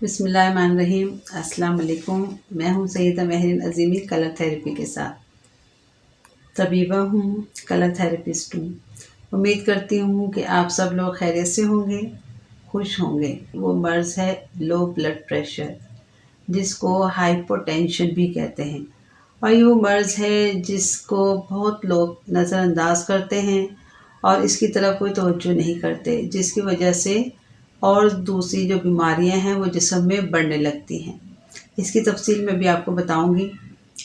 बिस्मिल्लाहिर्रहमानिर्रहीम। अस्सलाम वालेकुम। मैं हूँ सैयदा महरीन अज़ीमी, कलर थेरेपी के साथ तबीबा हूँ, कलर थेरेपिस्ट हूँ। उम्मीद करती हूँ कि आप सब लोग खैरियत से होंगे, खुश होंगे। वो मर्ज़ है लो ब्लड प्रेशर, जिसको हाइपोटेंशन भी कहते हैं। और ये वो मर्ज़ है जिसको बहुत लोग नज़रअंदाज करते हैं और इसकी तरफ कोई तवज्जो नहीं करते, जिसकी वजह से और दूसरी जो बीमारियां हैं वो जिस्म में बढ़ने लगती हैं। इसकी तफसील मैं भी आपको बताऊंगी।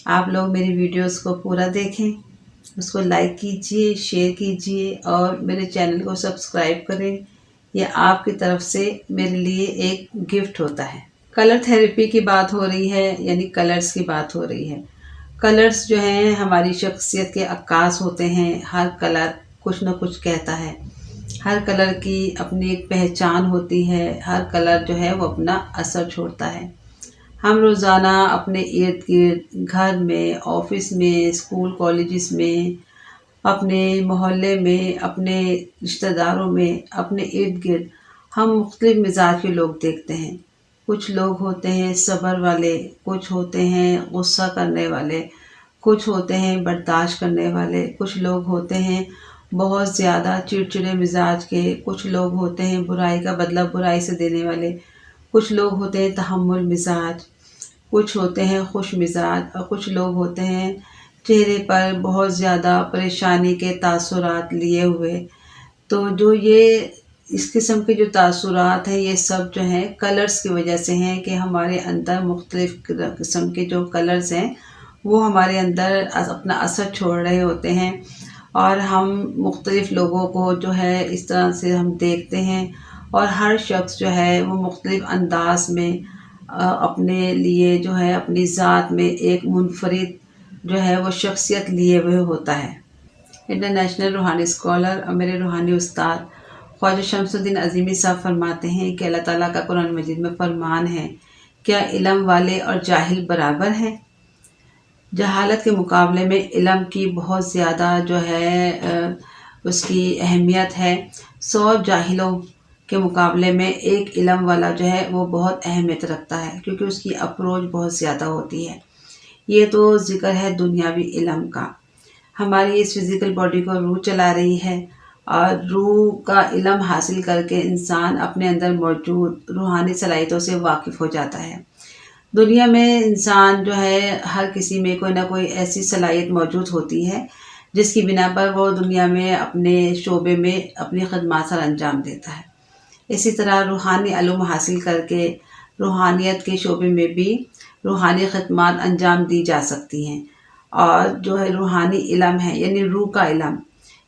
आप लोग मेरी वीडियोस को पूरा देखें, उसको लाइक कीजिए, शेयर कीजिए और मेरे चैनल को सब्सक्राइब करें। यह आपकी तरफ से मेरे लिए एक गिफ्ट होता है। कलर थेरेपी की बात हो रही है, यानी कलर्स की बात हो रही है। कलर्स जो हैं हमारी शख्सियत के अक्कास होते हैं। हर कलर कुछ न कुछ कहता है। हर कलर की अपनी एक पहचान होती है। हर कलर जो है वो अपना असर छोड़ता है। हम रोज़ाना अपने इर्द गिर्द, घर में, ऑफिस में, स्कूल कॉलेजेस में, अपने मोहल्ले में, अपने रिश्तेदारों में, अपने इर्द गिर्द हम मुख्तलिफ मिजाज के लोग देखते हैं। कुछ लोग होते हैं सब्र वाले, कुछ होते हैं गुस्सा करने वाले, कुछ होते हैं बर्दाश्त करने वाले, कुछ लोग होते हैं बहुत ज़्यादा चिड़चिड़े मिजाज के, कुछ लोग होते हैं बुराई का बदला बुराई से देने वाले, कुछ लोग होते हैं तहम्मुल मिजाज, कुछ होते हैं खुश मिजाज और कुछ लोग होते हैं चेहरे पर बहुत ज़्यादा परेशानी के तासुरात लिए हुए। तो जो ये इस किस्म के जो तासुरात हैं, ये सब जो हैं कलर्स की वजह से हैं कि हमारे अंदर मुख्तलिफ़ किस्म के जो कलर्स हैं वो हमारे अंदर अपना असर छोड़ रहे होते हैं और हम मुख्तलिफ़ लोगों को जो है इस तरह से हम देखते हैं और हर शख्स जो है वो मुख्तलिफ़ अंदाज में अपने लिए जो है अपनी ज़ात में एक मुनफरिद जो है वो शख्सियत लिए हुए होता है। इंटरनेशनल रूहानी स्कॉलर और मेरे रूहानी उस्ताद ख्वाजा शमसुद्दीन अज़ीमी साहब फरमाते हैं कि अल्लाह ताला का कुरान मजीद में फरमान है, क्या इल्म वाले और जाहिल बराबर हैं? जहालत के मुकाबले में इल्म की बहुत ज़्यादा जो है उसकी अहमियत है। 100 जाहिलों के मुकाबले में एक इल्म वाला जो है वो बहुत अहमियत रखता है, क्योंकि उसकी अप्रोच बहुत ज़्यादा होती है। ये तो ज़िक्र है दुनियावी इल्म का। हमारी इस फिज़िकल बॉडी को रूह चला रही है और रूह का इल्म हासिल करके इंसान अपने अंदर मौजूद रूहानी सलाहियतों से वाकिफ़ हो जाता है। दुनिया में इंसान जो है हर किसी में कोई ना कोई ऐसी सलाहियत मौजूद होती है जिसकी बिना पर वो दुनिया में अपने शोबे में अपनी खदमात सर अंजाम देता है। इसी तरह रूहानी इल्म हासिल करके रूहानियत के शोबे में भी रूहानी खदमात अंजाम दी जा सकती हैं। और जो है रूहानी इल्म है यानी रूह का इल्म,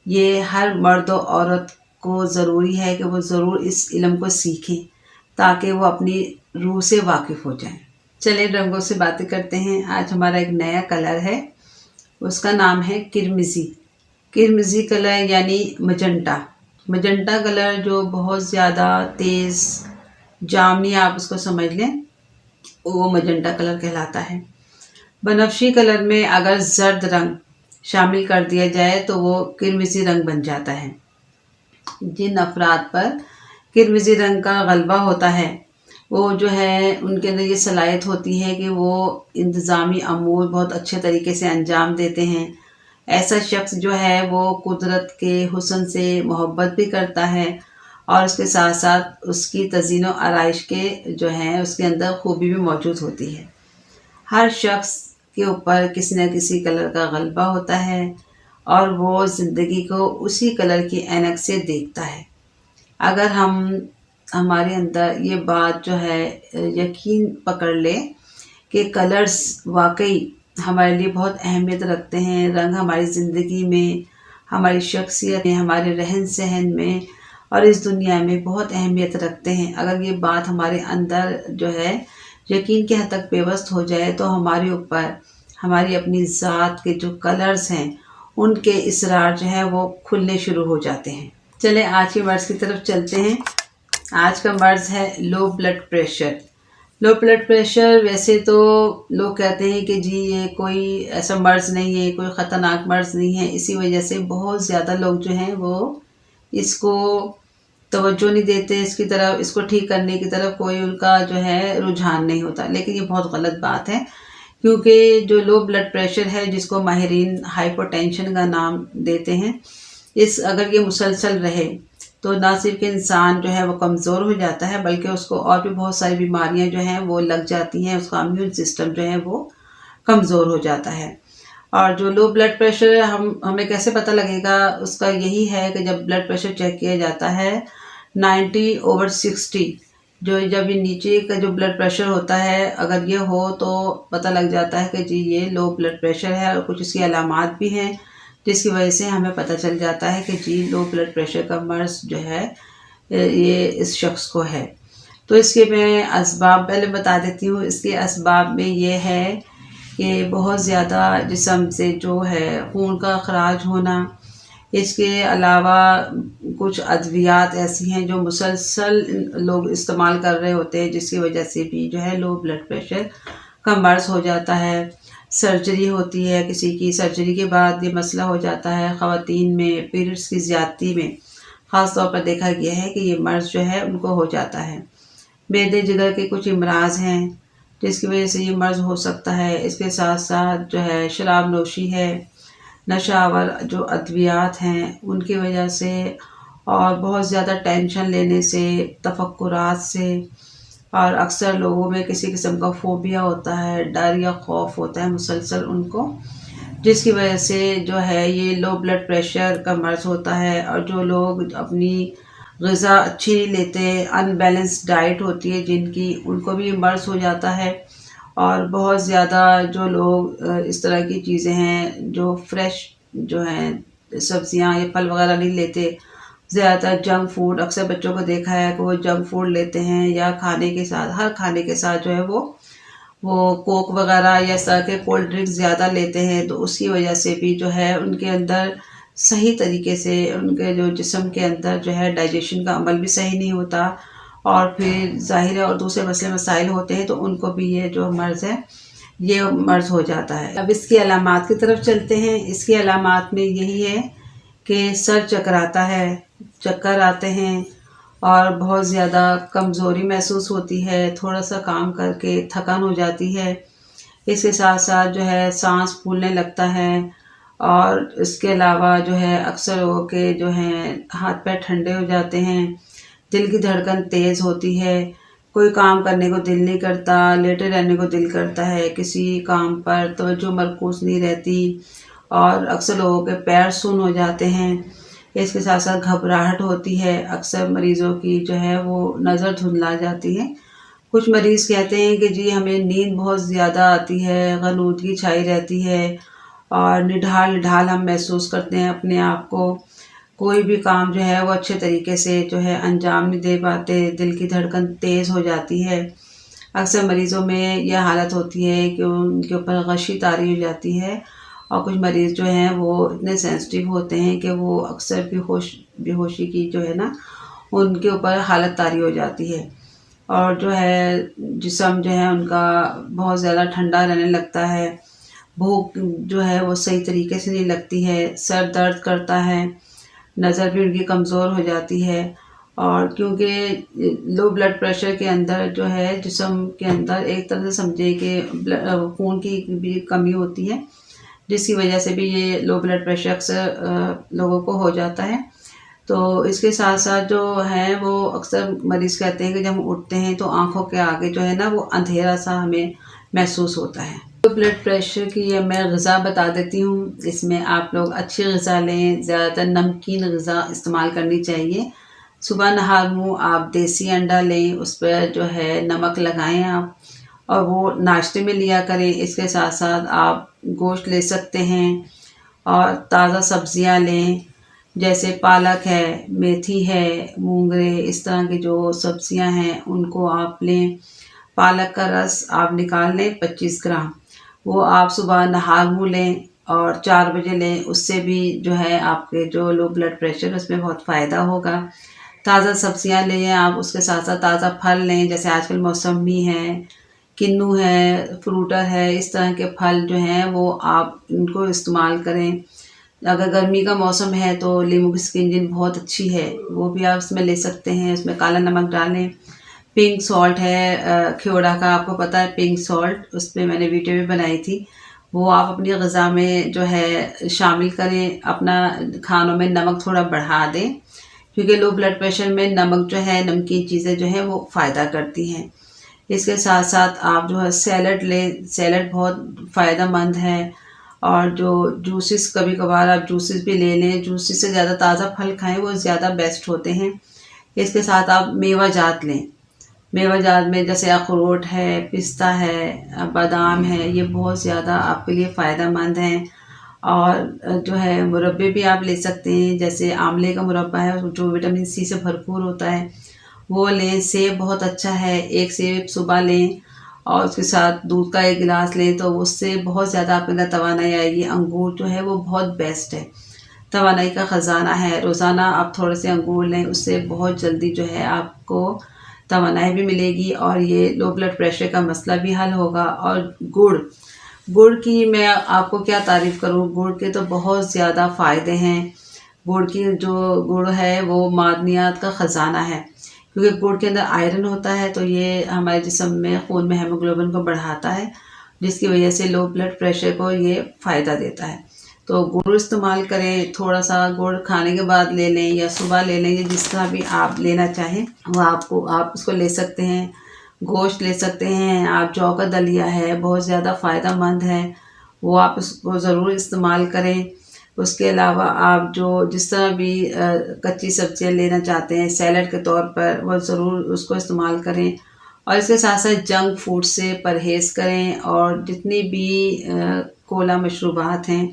ये हर मर्द और औरत को ज़रूरी है कि वो ज़रूर इस इल्म को सीखें ताकि वो अपनी रूह से वाकिफ़ हो जाएं। चलिए रंगों से बातें करते हैं। आज हमारा एक नया कलर है, उसका नाम है किरमिज़ी। किरमिज़ी कलर यानी मजंटा। मजंटा कलर जो बहुत ज़्यादा तेज़ जामुनी आप उसको समझ लें, वो मजंटा कलर कहलाता है। बनफशी कलर में अगर जर्द रंग शामिल कर दिया जाए तो वो किरमिज़ी रंग बन जाता है। जिन अफराद पर किरमिज़ी रंग का गलबा होता है वो जो है उनके अंदर ये सलाहियत होती है कि वो इंतज़ामी अमूर बहुत अच्छे तरीके से अंजाम देते हैं। ऐसा शख्स जो है वो कुदरत के हुस्न से मोहब्बत भी करता है और उसके साथ साथ उसकी तज़ीन व आराइश के जो हैं उसके अंदर खूबी भी मौजूद होती है। हर शख्स के ऊपर किसी न किसी कलर का गलबा होता है और वो ज़िंदगी को उसी कलर की ऐनक से देखता है। अगर हमारे अंदर ये बात जो है यकीन पकड़ ले कि कलर्स वाकई हमारे लिए बहुत अहमियत रखते हैं, रंग हमारी ज़िंदगी में, हमारी शख्सियत में, हमारे रहन सहन में और इस दुनिया में बहुत अहमियत रखते हैं। अगर ये बात हमारे अंदर जो है यकीन के हद तक पेवस्त हो जाए तो हमारे ऊपर हमारी अपनी ज़ात के जो कलर्स हैं उनके इसरार जो है वो खुलने शुरू हो जाते हैं। चले आज के मर्ज़ की तरफ चलते हैं। आज का मर्ज़ है low blood pressure. Low blood pressure वैसे तो लोग कहते हैं कि जी ये कोई ऐसा मर्ज़ नहीं है, कोई ख़तरनाक मर्ज़ नहीं है। इसी वजह से बहुत ज़्यादा लोग जो हैं वो इसको तवज्जो नहीं देते इसकी तरफ, इसको ठीक करने की तरफ कोई उनका जो है रुझान नहीं होता। लेकिन ये बहुत गलत बात है, क्योंकि जो लो ब्लड प्रेशर है, जिसको माहिरीन हाइपरटेंशन का नाम देते हैं, इस अगर ये मुसलसल रहे तो ना सिर्फ इंसान जो है वो कमज़ोर हो जाता है, बल्कि उसको और भी बहुत सारी बीमारियां जो हैं वो लग जाती हैं, उसका इम्यून सिस्टम जो है वो कमज़ोर हो जाता है। और जो लो ब्लड प्रेशर है, हमें कैसे पता लगेगा, उसका यही है कि जब ब्लड प्रेशर चेक किया जाता है 90/60, जो जब ये नीचे का जो ब्लड प्रेशर होता है अगर ये हो तो पता लग जाता है कि जी ये लो ब्लड प्रेशर है। और कुछ इसकी अलामात भी हैं जिसकी वजह से हमें पता चल जाता है कि जी लो ब्लड प्रेशर का मर्ज़ जो है ये इस शख्स को है। तो इसके मैं असबाब पहले बता देती हूँ। इसके असबाब में ये है कि बहुत ज़्यादा जिस्म से जो है खून का अखराज होना, इसके अलावा कुछ अद्वियात ऐसी हैं जो मुसलसल लोग इस्तेमाल कर रहे होते हैं, जिसकी वजह से भी जो है लो ब्लड प्रेशर का मर्ज़ हो जाता है। सर्जरी होती है किसी की, सर्जरी के बाद ये मसला हो जाता है। ख़वातीन में पीरियड्स की ज़्यादती में ख़ास तौर पर देखा गया है कि ये मर्ज़ जो है उनको हो जाता है। मैदे जिगर के कुछ अमराज़ हैं जिसकी वजह से ये मर्ज़ हो सकता है। इसके साथ साथ जो है शराब नोशी है, नशावर जो अद्वियात हैं उनकी वजह से, और बहुत ज़्यादा टेंशन लेने से, तफक्कुरात से, और अक्सर लोगों में किसी किस्म का फ़ोबिया होता है, डर या खौफ होता है मुसलसल उनको, जिसकी वजह से जो है ये लो ब्लड प्रेशर का मर्ज़ होता है। और जो लोग अपनी ग़िज़ा अच्छी नहीं लेते, अनबैलेंस्ड डाइट होती है जिनकी, उनको भी मर्ज़ हो जाता है। और बहुत ज़्यादा जो लोग इस तरह की चीज़ें हैं जो फ्रेश जो हैं सब्ज़ियाँ या फल वगैरह नहीं लेते, ज़्यादातर जंक फूड, अक्सर बच्चों को देखा है कि वो जंक फूड लेते हैं, या खाने के साथ, हर खाने के साथ जो है वो कोक वगैरह या इस तरह के कोल्ड ड्रिंक्स ज़्यादा लेते हैं। तो उसकी वजह से भी जो है उनके अंदर सही तरीके से, उनके जो जिस्म के अंदर जो है डाइजेशन का अमल भी सही नहीं होता, और फिर ज़ाहिर है और दूसरे मसले मसाइल होते हैं, तो उनको भी ये जो मर्ज़ है ये मर्ज़ हो जाता है। अब इसकी अलामात की तरफ चलते हैं। इसकी अलामात में यही है कि सर चकराता है, चक्कर आते हैं, और बहुत ज़्यादा कमज़ोरी महसूस होती है, थोड़ा सा काम करके थकान हो जाती है। इसके साथ साथ जो है सांस फूलने लगता है, और इसके अलावा जो है अक्सर लोगों के जो हैं हाथ पैर ठंडे हो जाते हैं, दिल की धड़कन तेज़ होती है, कोई काम करने को दिल नहीं करता, लेटे रहने को दिल करता है, किसी काम पर तवज्जो मरकूज़ नहीं रहती, और अक्सर लोगों के पैर सुन्न हो जाते हैं। इसके साथ साथ घबराहट होती है, अक्सर मरीज़ों की जो है वो नज़र धुंधला जाती है। कुछ मरीज़ कहते हैं कि जी हमें नींद बहुत ज़्यादा आती है, ग़नूदगी छाई रहती है, और निढाल-निढाल हम महसूस करते हैं अपने आप को। कोई भी काम जो है वो अच्छे तरीके से जो है अंजाम नहीं दे पाते, दिल की धड़कन तेज़ हो जाती है। अक्सर मरीज़ों में यह हालत होती है कि उनके ऊपर गशी तारी हो जाती है, और कुछ मरीज़ जो हैं वो इतने सेंसिटिव होते हैं कि वो अक्सर बेहोशी की जो है ना उनके ऊपर हालत तारी हो जाती है, और जो है जिस्म जो है उनका बहुत ज़्यादा ठंडा रहने लगता है, भूख जो है वो सही तरीके से नहीं लगती है, सर दर्द करता है, नज़र भी उनकी कमज़ोर हो जाती है। और क्योंकि लो ब्लड प्रेशर के अंदर जो है जिस्म के अंदर एक तरह से समझे कि खून की भी कमी होती है, जिसकी वजह से भी ये लो ब्लड प्रेशर अक्सर लोगों को हो जाता है। तो इसके साथ साथ जो है वो अक्सर मरीज़ कहते हैं कि जब हम उठते हैं तो आँखों के आगे जो है ना वो अंधेरा सा हमें महसूस होता है। तो ब्लड प्रेशर की ये मैं ग़िज़ा बता देती हूँ। इसमें आप लोग अच्छी ग़िज़ा लें, ज़्यादातर नमकीन ग़िज़ा इस्तेमाल करनी चाहिए। सुबह नहार मुँह आप देसी अंडा लें, उस पर जो है नमक लगाएँ आप, और वो नाश्ते में लिया करें। इसके साथ साथ आप गोश्त ले सकते हैं, और ताज़ा सब्ज़ियाँ लें, जैसे पालक है, मेथी है, मूंगरे, इस तरह की जो सब्ज़ियाँ हैं उनको आप लें। पालक का रस आप निकाल लें 25 ग्राम, वो आप सुबह नहा मुँह लें और 4 बजे लें। उससे भी जो है आपके जो लो ब्लड प्रेशर उसमें बहुत फ़ायदा होगा। ताज़ा सब्ज़ियाँ लें आप, उसके साथ साथ ताज़ा फल लें, जैसे आजकल मौसमी है, किन्नू है, फ्रूटर है, इस तरह के फल जो हैं वो आप इनको इस्तेमाल करें। अगर गर्मी का मौसम है तो लीमू की स्किन जिन बहुत अच्छी है, वो भी आप उसमें ले सकते हैं। उसमें काला नमक डालें। पिंक सॉल्ट है खियोड़ा का, आपको पता है पिंक सॉल्ट, उस पर मैंने वीडियो भी बनाई थी। वो आप अपनी ग़िज़ा में जो है शामिल करें। अपना खानों में नमक थोड़ा बढ़ा दें, क्योंकि लो ब्लड प्रेशर में नमक जो है, नमकीन चीज़ें जो हैं वो फ़ायदा करती हैं। इसके साथ साथ आप जो है सैलड लें। सैलड बहुत फ़ायदेमंद है। और जो जूसेस, कभी कभार आप जूसेस भी ले लें। जूसेस से ज़्यादा ताज़ा फल खाएं, वो ज़्यादा बेस्ट होते हैं। इसके साथ आप मेवा जात लें। मेवा जात में जैसे अखरोट है, पिस्ता है, बादाम है, ये बहुत ज़्यादा आपके लिए फ़ायदेमंद हैं। और जो है मुरब्बे भी आप ले सकते हैं, जैसे आंवले का मुरब्बा है जो विटामिन सी से भरपूर होता है, वो लें। सेब बहुत अच्छा है, एक सेब सुबह लें और उसके साथ दूध का एक गिलास लें, तो उससे बहुत ज़्यादा आपके अंदर तवानाई आएगी। अंगूर जो है वो बहुत बेस्ट है, तवानाई का ख़जाना है। रोज़ाना आप थोड़े से अंगूर लें, उससे बहुत जल्दी जो है आपको तवानाई भी मिलेगी और ये लो ब्लड प्रेशर का मसला भी हल होगा। और गुड़ की मैं आपको क्या तारीफ़ करूँ, गुड़ के तो बहुत ज़्यादा फ़ायदे हैं। गुड़ है वो मादनियात का ख़जाना है, क्योंकि गुड़ के अंदर आयरन होता है, तो ये हमारे जिस्म में खून में हेमोग्लोबिन को बढ़ाता है, जिसकी वजह से लो ब्लड प्रेशर को ये फ़ायदा देता है। तो गुड़ इस्तेमाल करें। थोड़ा सा गुड़ खाने के बाद ले लें या सुबह ले लें, या जिस तरह भी आप लेना चाहें वो आप उसको ले सकते हैं। गोश्त ले सकते हैं आप। जौ का दलिया है, बहुत ज़्यादा फ़ायदेमंद है, वो आप उसको ज़रूर इस्तेमाल करें। उसके अलावा आप जो जिस तरह भी कच्ची सब्जियां लेना चाहते हैं सैलड के तौर पर, वो ज़रूर उसको इस्तेमाल करें। और इसके साथ साथ जंक फूड से परहेज़ करें, और जितनी भी कोला मशरूबात हैं,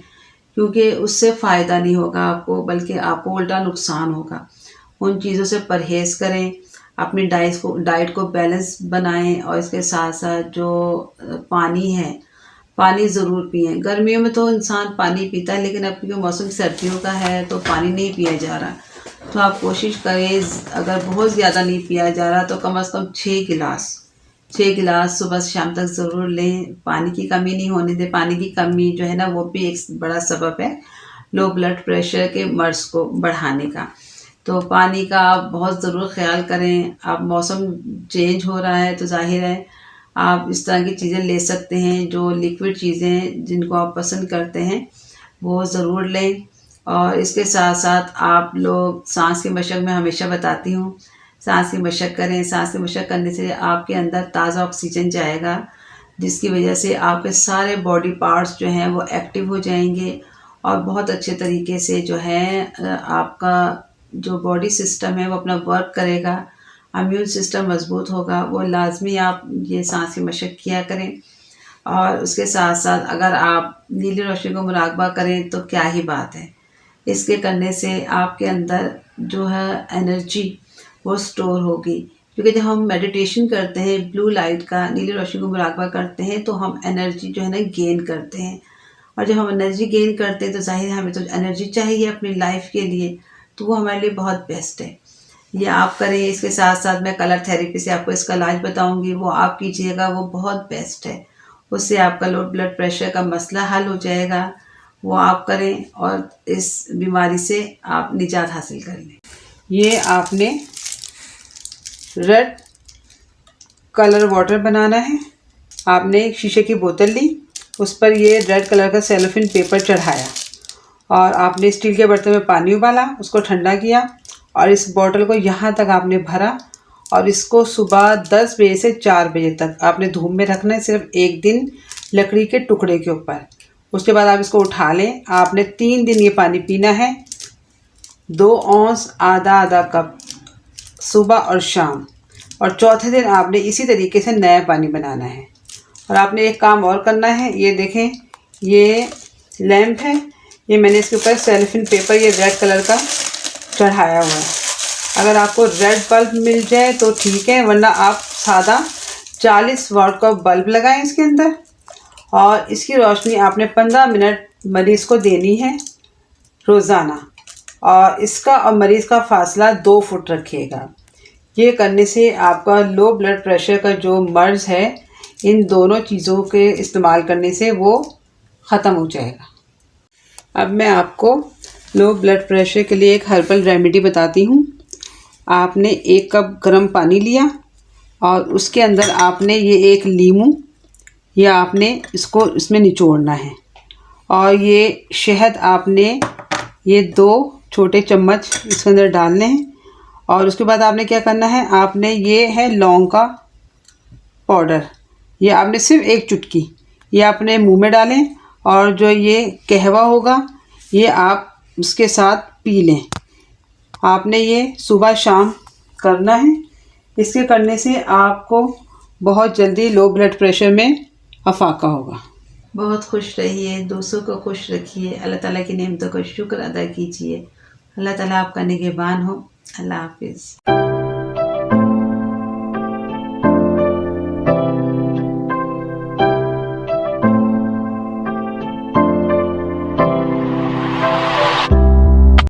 क्योंकि उससे फ़ायदा नहीं होगा आपको, बल्कि आपको उल्टा नुकसान होगा। उन चीज़ों से परहेज़ करें। अपनी डाइट को बैलेंस बनाएं। और इसके साथ साथ जो पानी है, पानी ज़रूर पिएं। गर्मियों में तो इंसान पानी पीता है, लेकिन अब क्योंकि मौसम सर्दियों का है तो पानी नहीं पिया जा रहा। तो आप कोशिश करें, अगर बहुत ज़्यादा नहीं पिया जा रहा तो कम से कम 6 गिलास सुबह से शाम तक ज़रूर लें। पानी की कमी नहीं होने दें। पानी की कमी जो है ना, वो भी एक बड़ा सबब है लो ब्लड प्रेशर के मर्ज़ को बढ़ाने का। तो पानी का आप बहुत ज़रूर ख़्याल करें। अब मौसम चेंज हो रहा है, तो ज़ाहिर है आप इस तरह की चीज़ें ले सकते हैं। जो लिक्विड चीज़ें जिनको आप पसंद करते हैं वो ज़रूर लें। और इसके साथ साथ आप लोग सांस की मशक मैं हमेशा बताती हूँ, सांस की मशक करें। सांस की मशक करने से आपके अंदर ताज़ा ऑक्सीजन जाएगा, जिसकी वजह से आपके सारे बॉडी पार्ट्स जो हैं वो एक्टिव हो जाएंगे, और बहुत अच्छे तरीके से जो है आपका जो बॉडी सिस्टम है वो अपना वर्क करेगा। इम्यून सिस्टम मज़बूत होगा। वो लाजमी आप ये सांस की मशक किया करें। और उसके साथ साथ अगर आप नीली रोशनी को मुराकबा करें तो क्या ही बात है। इसके करने से आपके अंदर जो है एनर्जी वो स्टोर होगी, क्योंकि जब हम मेडिटेशन करते हैं, ब्लू लाइट का, नीली रोशनी को मुराकबा करते हैं, तो हम एनर्जी जो है ना गेन करते हैं। और जब हम एनर्जी गेन करते हैं तो ज़ाहिर है हमें तो एनर्जी चाहिए अपनी लाइफ के लिए, तो वो हमारे लिए बहुत बेस्ट है। ये आप करें। इसके साथ साथ मैं कलर थेरेपी से आपको इसका इलाज बताऊंगी, वो आप कीजिएगा, वो बहुत बेस्ट है। उससे आपका लो ब्लड प्रेशर का मसला हल हो जाएगा। वो आप करें और इस बीमारी से आप निजात हासिल कर लें। ये आपने रेड कलर वाटर बनाना है। आपने एक शीशे की बोतल ली, उस पर ये रेड कलर का सेलोफेन पेपर चढ़ाया, और आपने स्टील के बर्तन में पानी उबाला, उसको ठंडा किया, और इस बॉटल को यहाँ तक आपने भरा, और इसको सुबह 10 बजे से 4 बजे तक आपने धूप में रखना है, सिर्फ एक दिन लकड़ी के टुकड़े के ऊपर। उसके बाद आप इसको उठा लें। आपने 3 दिन ये पानी पीना है, 2 औंस आधा आधा कप सुबह और शाम। और चौथे दिन आपने इसी तरीके से नया पानी बनाना है। और आपने एक काम और करना है, ये देखें, ये लैंप है, ये मैंने इसके ऊपर सेलोफेन पेपर ये रेड कलर का चढ़ाया हुआ है। अगर आपको रेड बल्ब मिल जाए तो ठीक है, वरना आप सादा 40 वाट का बल्ब लगाएं इसके अंदर, और इसकी रोशनी आपने 15 मिनट मरीज़ को देनी है रोज़ाना। और इसका और मरीज़ का फासला 2 फुट रखिएगा। ये करने से आपका लो ब्लड प्रेशर का जो मर्ज़ है, इन दोनों चीज़ों के इस्तेमाल करने से वो ख़त्म हो जाएगा। अब मैं आपको लो ब्लड प्रेशर के लिए एक हर्बल रेमेडी बताती हूँ। आपने 1 कप गर्म पानी लिया और उसके अंदर आपने ये एक लीमू, ये आपने इसको इसमें निचोड़ना है और ये शहद आपने ये 2 छोटे चम्मच इसके अंदर डालने हैं। और उसके बाद आपने क्या करना है, आपने ये है लौंग का पाउडर, ये आपने सिर्फ 1 चुटकी ये अपने मुंह में डालें और जो ये कहवा होगा ये आप उसके साथ पी लें। आपने ये सुबह शाम करना है। इसके करने से आपको बहुत जल्दी लो ब्लड प्रेशर में अफाका होगा। बहुत खुश रहिए, दूसरों को खुश रखिए, अल्लाह ताला की नेमतों का शुक्र अदा कीजिए। अल्लाह ताला आपका निगहबान हो। अल्लाह हाफिज़।